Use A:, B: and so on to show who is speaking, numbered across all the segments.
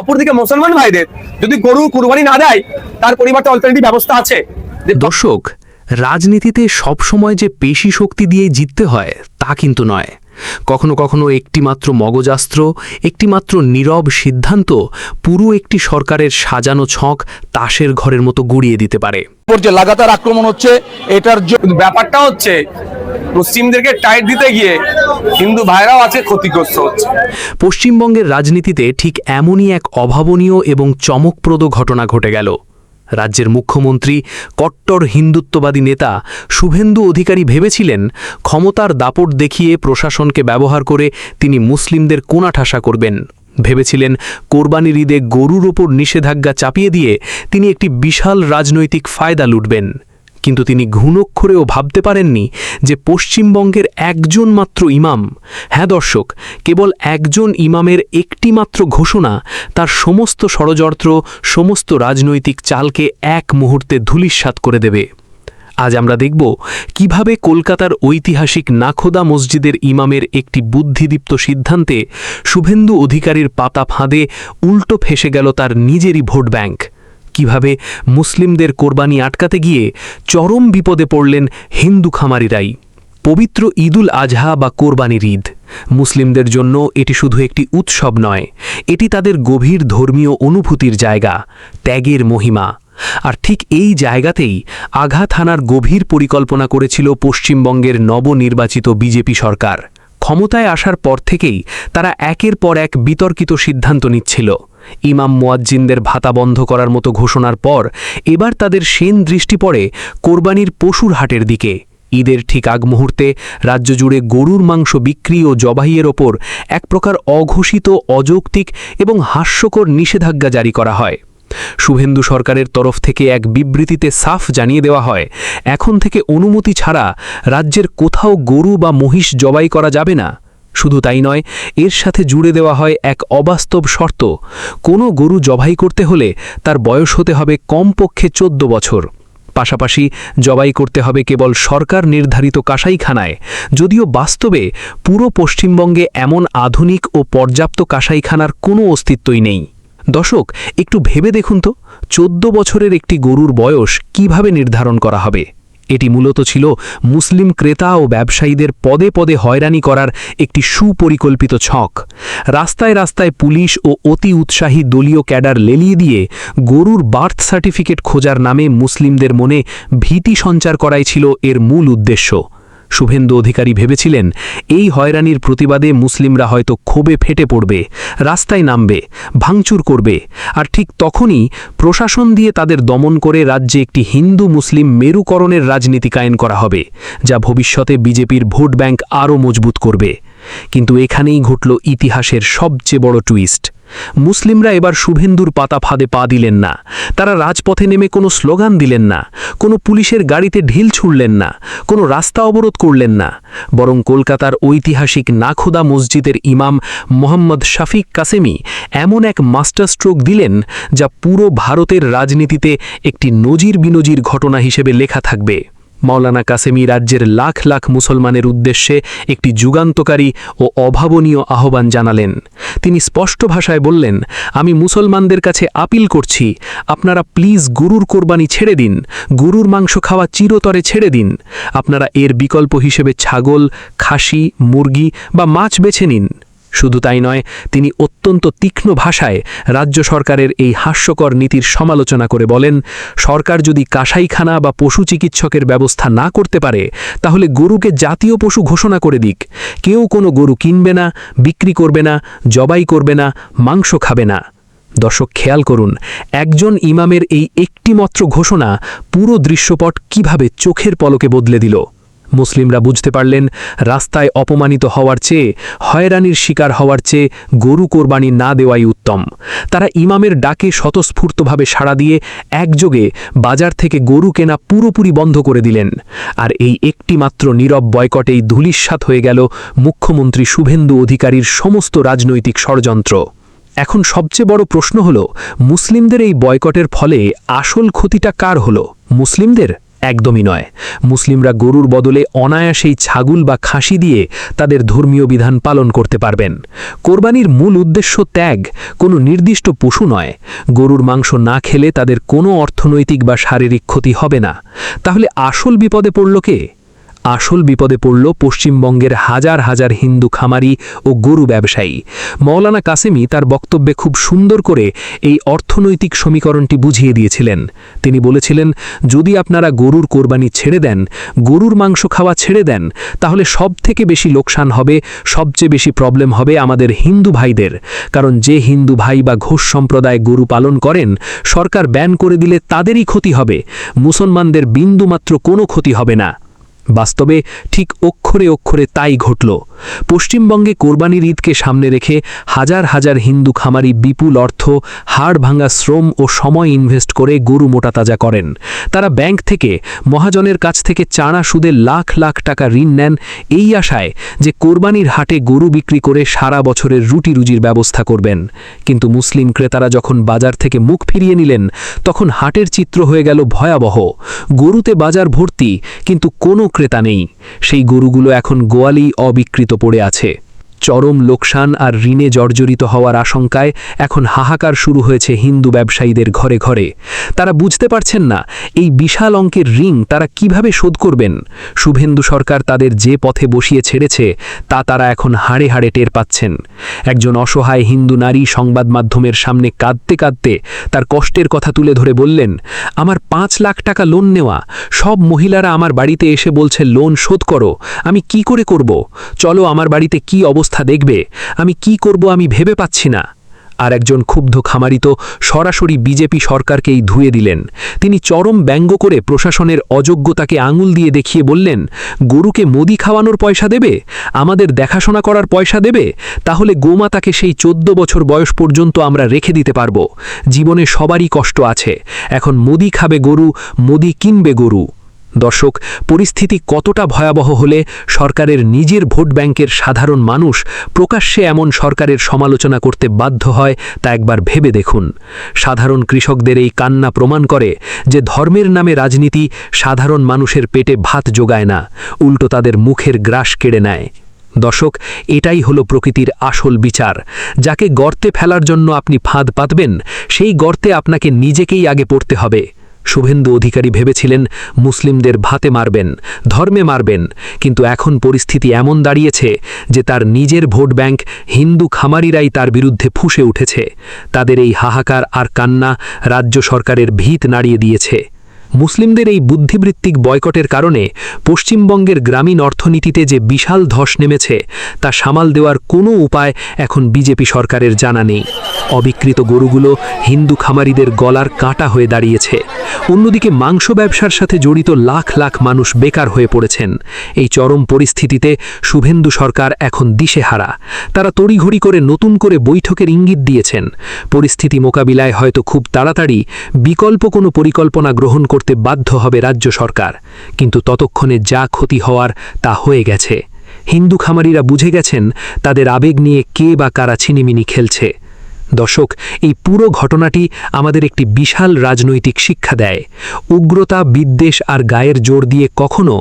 A: অপরদিকে মুসলমান ভাইদের যদি গরু কুরবানি না দেয় তার পরিবর্তে অল্টারনেটিভ ব্যবস্থা আছে।
B: দর্শক, রাজনীতিতে সবসময় যে পেশি শক্তি দিয়ে জিততে হয় তা কিন্তু নয়। কখনো কখনো একটিমাত্র মগজাস্ত্র, একটিমাত্র নীরব সিদ্ধান্ত পুরো একটি সরকারের সাজানো ছক তাসের ঘরের মতো গুড়িয়ে দিতে পারে।
C: যে লাগাতার আক্রমণ হচ্ছে, এটার
A: ব্যাপারটা হচ্ছে মুসলিমদেরকে টাইট দিতে গিয়ে হিন্দু ভাইরাও আছে ক্ষতিগ্রস্ত হচ্ছে।
B: পশ্চিমবঙ্গের রাজনীতিতে ঠিক এমনই এক অভাবনীয় এবং চমকপ্রদ ঘটনা ঘটে গেল। রাজ্যের মুখ্যমন্ত্রী কট্টর হিন্দুত্ববাদী নেতা শুভেন্দু অধিকারী ভেবেছিলেন ক্ষমতার দাপট দেখিয়ে প্রশাসনকে ব্যবহার করে তিনি মুসলিমদের কোণাঠাসা করবেন। ভেবেছিলেন কোরবানির ঈদে গরুর ওপর নিষেধাজ্ঞা চাপিয়ে দিয়ে তিনি একটি বিশাল রাজনৈতিক ফায়দা লুটবেন। কিন্তু তিনি ঘুণক্ষরেও ভাবতে পারেননি যে পশ্চিমবঙ্গের একজন মাত্র ইমাম, হ্যাঁ দর্শক, কেবল একজন ইমামের একটিমাত্র ঘোষণা তার সমস্ত ষড়যন্ত্র, সমস্ত রাজনৈতিক চালকে এক মুহূর্তে ধূলিসাৎ করে দেবে। আজ আমরা দেখব কিভাবে কলকাতার ঐতিহাসিক নাখোদা মসজিদের ইমামের একটি বুদ্ধিদীপ্ত সিদ্ধান্তে শুভেন্দু অধিকারীর পাতা ফাঁদে উল্টো ফেসে গেল তার নিজেরই ভোট ব্যাংক। কিভাবে মুসলিমদের কোরবানি আটকাতে গিয়ে চরম বিপদে পড়লেন হিন্দু খামারিরাই। পবিত্র ঈদুল আজহা বা কোরবানির ঈদ মুসলিমদের জন্য এটি শুধু একটি উৎসব নয়, এটি তাদের গভীর ধর্মীয় অনুভূতির জায়গা, ত্যাগের মহিমা। আর ঠিক এই জায়গাতেই আঘাত হানার গভীর পরিকল্পনা করেছিল পশ্চিমবঙ্গের নবনির্বাচিত বিজেপি সরকার। ক্ষমতায় আসার পর থেকেই তারা একের পর এক বিতর্কিত সিদ্ধান্ত নিচ্ছিল। ইমাম মুয়াজ্জিনদের ভাতা বন্ধ করার মতো ঘোষণার পর এবার তাদের সেন দৃষ্টি পড়ে কোরবানির পশুর হাটের দিকে। ঈদের ঠিক আগ মুহূর্তে রাজ্য জুড়ে গরুর মাংস বিক্রি ও জবাইয়ের ওপর এক প্রকার অঘোষিত, অযৌক্তিক এবং হাস্যকর নিষেধাজ্ঞা জারি করা হয়। শুভেন্দু সরকারের তরফ থেকে এক বিবৃতিতে সাফ জানিয়ে দেওয়া হয়, এখন থেকে অনুমতি ছাড়া রাজ্যের কোথাও গরু বা মহিষ জবাই করা যাবে না। শুধু তাই নয়, এর সাথে জুড়ে দেওয়া হয় এক অবাস্তব শর্ত, কোনো গরু জবাই করতে হলে তার বয়স হতে হবে কমপক্ষে 14 বছর। পাশাপাশি জবাই করতে হবে কেবল সরকার নির্ধারিত কাসাইখানায়, যদিও বাস্তবে পুরো পশ্চিমবঙ্গে এমন আধুনিক ও পর্যাপ্ত কাসাইখানার কোনো অস্তিত্বই নেই। দর্শক, একটু ভেবে দেখুন তো, 14 বছরের একটি গরুর বয়স কিভাবে নির্ধারণ করা হবে? এটি মূলত ছিল মুসলিম ক্রেতা ও ব্যবসায়ীদের পদে পদে হয়রানি করার একটি সুপরিকল্পিত ছক। রাস্তায় রাস্তায় পুলিশ ও অতি উৎসাহী দলীয় ক্যাডার লেলিয়ে দিয়ে গরুর বার্থ সার্টিফিকেট খোঁজার নামে মুসলিমদের মনে ভীতি সঞ্চার করাই ছিল এর মূল উদ্দেশ্য। শুভেন্দু অধিকারী ভেবেছিলেন এই হয়রানির প্রতিবাদে মুসলিমরা হয়তো ক্ষোভে ফেটে পড়বে, রাস্তায় নামবে, ভাঙচুর করবে, আর ঠিক তখনই প্রশাসন দিয়ে তাদের দমন করে রাজ্যে একটি হিন্দু মুসলিম মেরুকরণের রাজনীতি কায়েম করা হবে, যা ভবিষ্যতে বিজেপির ভোট ব্যাংক আরও মজবুত করবে। কিন্তু এখানেই ঘটল ইতিহাসের সবচেয়ে বড় টুইস্ট। মুসলিমরা এবার শুভেন্দুর পাতা ফাঁদে পা দিলেন না। তারা রাজপথে নেমে কোনো স্লোগান দিলেন না, কোনো পুলিশের গাড়িতে ঢিল ছুড়লেন না, কোনো রাস্তা অবরোধ করলেন না। বরং কলকাতার ঐতিহাসিক নাখোদা মসজিদের ইমাম মোহাম্মদ শফিক কাসেমি এমন এক মাস্টার স্ট্রোক দিলেন, যা পুরো ভারতের রাজনীতিতে একটি নজির বিনজির ঘটনা হিসেবে লেখা থাকবে। মাওলানা কাসেমি রাজ্যের লাখ লাখ মুসলমানের উদ্দেশ্যে একটি যুগান্তকারী ও অভাবনীয় আহ্বান জানালেন। তিনি স্পষ্ট ভাষায় বললেন, আমি মুসলমানদের কাছে আপিল করছি, আপনারা প্লিজ গরুর কোরবানি ছেড়ে দিন, গরুর মাংস খাওয়া চিরতরে ছেড়ে দিন। আপনারা এর বিকল্প হিসেবে ছাগল, খাসি, মুরগি বা মাছ বেছে নিন। শুধু তাই নয়, তিনি অত্যন্ত তীক্ষ্ণ ভাষায় রাজ্য সরকারের এই হাস্যকর নীতির সমালোচনা করে বলেন, সরকার যদি কাসাইখানা বা পশু চিকিৎসকের ব্যবস্থা না করতে পারে, তাহলে গরুকে জাতীয় পশু ঘোষণা করে দিক। কেউ কোনো গরু কিনবে না, বিক্রি করবে না, জবাই করবে না, মাংস খাবে না। দর্শক, খেয়াল করুন, একজন ইমামের এই একটিমাত্র ঘোষণা পুরো দৃশ্যপট কিভাবে চোখের পলকে বদলে দিল। মুসলিমরা বুঝতে পারলেন, রাস্তায় অপমানিত হওয়ার চেয়ে, হয়রানির শিকার হওয়ার চেয়ে গরু কোরবানি না দেওয়াই উত্তম। তারা ইমামের ডাকে স্বতঃস্ফূর্তভাবে সাড়া দিয়ে একযোগে বাজার থেকে গরু কেনা পুরোপুরি বন্ধ করে দিলেন। আর এই একটিমাত্র নীরব বয়কটেই ধূলিসাৎ হয়ে গেল মুখ্যমন্ত্রী শুভেন্দু অধিকারীর সমস্ত রাজনৈতিক ষড়যন্ত্র। এখন সবচেয়ে বড় প্রশ্ন হল, মুসলিমদের এই বয়কটের ফলে আসল ক্ষতিটা কার হলো? মুসলিমদের একদমই নয়। মুসলিমরা গরুর বদলে অনায়াসেই ছাগল বা খাসি দিয়ে তাদের ধর্মীয় বিধান পালন করতে পারবেন। কোরবানির মূল উদ্দেশ্য ত্যাগ, কোনো নির্দিষ্ট পশু নয়। গরুর মাংস না খেলে তাদের কোনো অর্থনৈতিক বা শারীরিক ক্ষতি হবে না। তাহলে আসল বিপদে পড়ল কে? আসল বিপদে পড়ল পশ্চিমবঙ্গের হাজার হাজার হিন্দু খামারি ও গরু ব্যবসায়ী। মৌলানা কাসেমি তার বক্তব্যে খুব সুন্দর করে এই অর্থনৈতিক সমীকরণটি বুঝিয়ে দিয়েছিলেন। তিনি বলেছিলেন, যদি আপনারা গরুর কোরবানি ছেড়ে দেন, গরুর মাংস খাওয়া ছেড়ে দেন, তাহলে সবথেকে বেশি লোকসান হবে, সবচেয়ে বেশি প্রবলেম হবে আমাদের হিন্দু ভাইদের। কারণ যে হিন্দু ভাই বা ঘোষ সম্প্রদায় গরু পালন করেন, সরকার ব্যান করে দিলে তাদেরই ক্ষতি হবে, মুসলমানদের বিন্দুমাত্র কোনো ক্ষতি হবে না। বাস্তবে ঠিক অক্ষরে অক্ষরে তাই ঘটল। পশ্চিমবঙ্গে কোরবানির ঈদকে সামনে রেখে হাজার হাজার হিন্দু খামারি বিপুল অর্থ, হাড় ভাঙা শ্রম ও সময় ইনভেস্ট করে গরু মোটাতাজা করেন। তারা ব্যাংক থেকে, মহাজনের কাছ থেকে চাড়া সুদে লাখ লাখ টাকা ঋণ নেন এই আশায় যে কোরবানির হাটে গরু বিক্রি করে সারা বছরের রুটি রুজির ব্যবস্থা করবেন। কিন্তু মুসলিম ক্রেতারা যখন বাজার থেকে মুখ ফিরিয়ে নিলেন, তখন হাটের চিত্র হয়ে গেল ভয়াবহ। গরুতে বাজার ভর্তি, কিন্তু কোনো ক্রেতা নেই। সেই গরুগুলো এখন গোয়ালেই অবিকৃত পড়ে আছে। চরম লোকসান আর ঋণে জর্জরিত হওয়ার আশঙ্কায় এখন হাহাকার শুরু হয়েছে হিন্দু ব্যবসায়ীদের ঘরে ঘরে। তারা বুঝতে পারছেন না এই বিশাল অঙ্কের ঋণ তারা কিভাবে শোধ করবেন। শুভেন্দু সরকার তাদের যে পথে বসিয়ে ছেড়েছে তা তারা এখন হাড়ে হাড়ে টের পাচ্ছেন। একজন অসহায় হিন্দু নারী সংবাদ মাধ্যমের সামনে কাঁদতে কাঁদতে তার কষ্টের কথা তুলে ধরে বললেন, আমার 5 লাখ টাকা লোন নেওয়া, সব মহিলারা আমার বাড়িতে এসে বলছে লোন শোধ করো, আমি কি করে করব? চলো আমার বাড়িতে কি অবস্থা দেখবে, আমি কি করব আমি ভেবে পাচ্ছি না। আর একজন ক্ষুব্ধ খামারি তো সরাসরি বিজেপি সরকারকেই ধুয়ে দিলেন। তিনি চরম ব্যঙ্গ করে প্রশাসনের অযোগ্যতাকে আঙুল দিয়ে দেখিয়ে বললেন, গরুকে মোদি খাওয়ানোর পয়সা দেবে, আমাদের দেখাশোনা করার পয়সা দেবে, তাহলে গোমাতাকে সেই 14 বছর বয়স পর্যন্ত আমরা রেখে দিতে পারব। জীবনে সবারই কষ্ট আছে, এখন মোদি খাবে গরু, মোদি কিনবে গরু। দর্শক, পরিস্থিতি কতটা ভয়াবহ হলে সরকারের নিজের ভোট ব্যাংকের সাধারণ মানুষ প্রকাশ্যে এমন সরকারের সমালোচনা করতে বাধ্য হয় তা একবার ভেবে দেখুন। সাধারণ কৃষকদের এই কান্না প্রমাণ করে যে ধর্মের নামে রাজনীতি সাধারণ মানুষের পেটে ভাত জোগায় না, উল্টো তাদের মুখের গ্রাস কেড়ে নেয়। দর্শক, এটাই হলো প্রকৃতির আসল বিচার। যাকে গর্তে ফেলার জন্য আপনি ফাঁদ পাতবেন, সেই গর্তে আপনাকে নিজেকেই আগে পড়তে হবে। শুভেন্দু অধিকারী ভেবেছিলেন মুসলিমদের ভাতে মারবেন, ধর্মে মারবেন, কিন্তু এখন পরিস্থিতি এমন দাঁড়িয়েছে যে তার নিজের ভোট ব্যাংক হিন্দু খামারিরাই তার বিরুদ্ধে ফুঁসে উঠেছে। তাদের এই হাহাকার আর কান্না রাজ্য সরকারের ভিত নাড়িয়ে দিয়েছে। মুসলিমদের এই বুদ্ধিবৃত্তিক বয়কটের কারণে পশ্চিমবঙ্গের গ্রামীণ অর্থনীতিতে যে বিশাল ধস নেমেছে তা সামাল দেওয়ার কোনো উপায় এখন বিজেপি সরকারের জানা নেই। অবিকৃত গরুগুলো হিন্দু খামারিদের গলার কাঁটা হয়ে দাঁড়িয়েছে। অন্যদিকে মাংস ব্যবসার সাথে জড়িত লাখ লাখ মানুষ বেকার হয়ে পড়েছেন। এই চরম পরিস্থিতিতে শুভেন্দু সরকার এখন দিশেহারা। তারা তড়িঘড়ি করে নতুন করে বৈঠকের ইঙ্গিত দিয়েছেন। পরিস্থিতি মোকাবিলায় হয়তো খুব তাড়াতাড়ি বিকল্প কোনো পরিকল্পনা গ্রহণ করতে বাধ্য হবে রাজ্য সরকার, কিন্তু ততক্ষণে যা ক্ষতি হওয়ার তা হয়ে গেছে। হিন্দু খামারিরা বুঝে গেছেন তাদের আবেগ নিয়ে কে বা কারা ছিনিমিনি খেলছে। দর্শক, এই পুরো ঘটনাটি আমাদের একটি বিশাল রাজনৈতিক শিক্ষা দেয়। উগ্রতা, বিদ্বেষ আর গায়ের জোর দিয়ে কখনো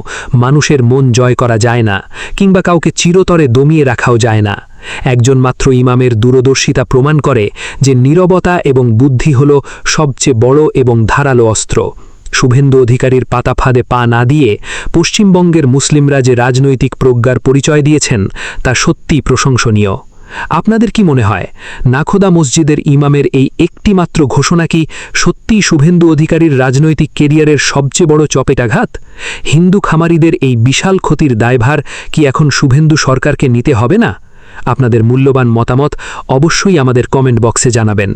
B: মানুষের মন জয় করা যায় না, কিংবা কাউকে চিরতরে দমিয়ে রাখাও যায় না। একজন মাত্র ইমামের দূরদর্শিতা প্রমাণ করে যে নীরবতা এবং বুদ্ধি হল সবচেয়ে বড় এবং ধারালো অস্ত্র। শুভেন্দু অধিকারীর পাতা ফাঁদে পা না দিয়ে পশ্চিমবঙ্গের মুসলিমরা যে রাজনৈতিক প্রজ্ঞার পরিচয় দিয়েছেন তা সত্যিই প্রশংসনীয়। আপনাদের কি মনে হয়, নাখোদা মসজিদের ইমামের এই একটিমাত্র ঘোষণা কি সত্যিই শুভেন্দু অধিকারীর রাজনৈতিক কেরিয়ারের সবচেয়ে বড় চপেটাঘাত? হিন্দু খামারিদের এই বিশাল ক্ষতির দায়ভার কি এখন শুভেন্দু সরকারকে নিতে হবে না? আপনাদের মূল্যবান মতামত অবশ্যই আমাদের কমেন্ট বক্সে জানাবেন।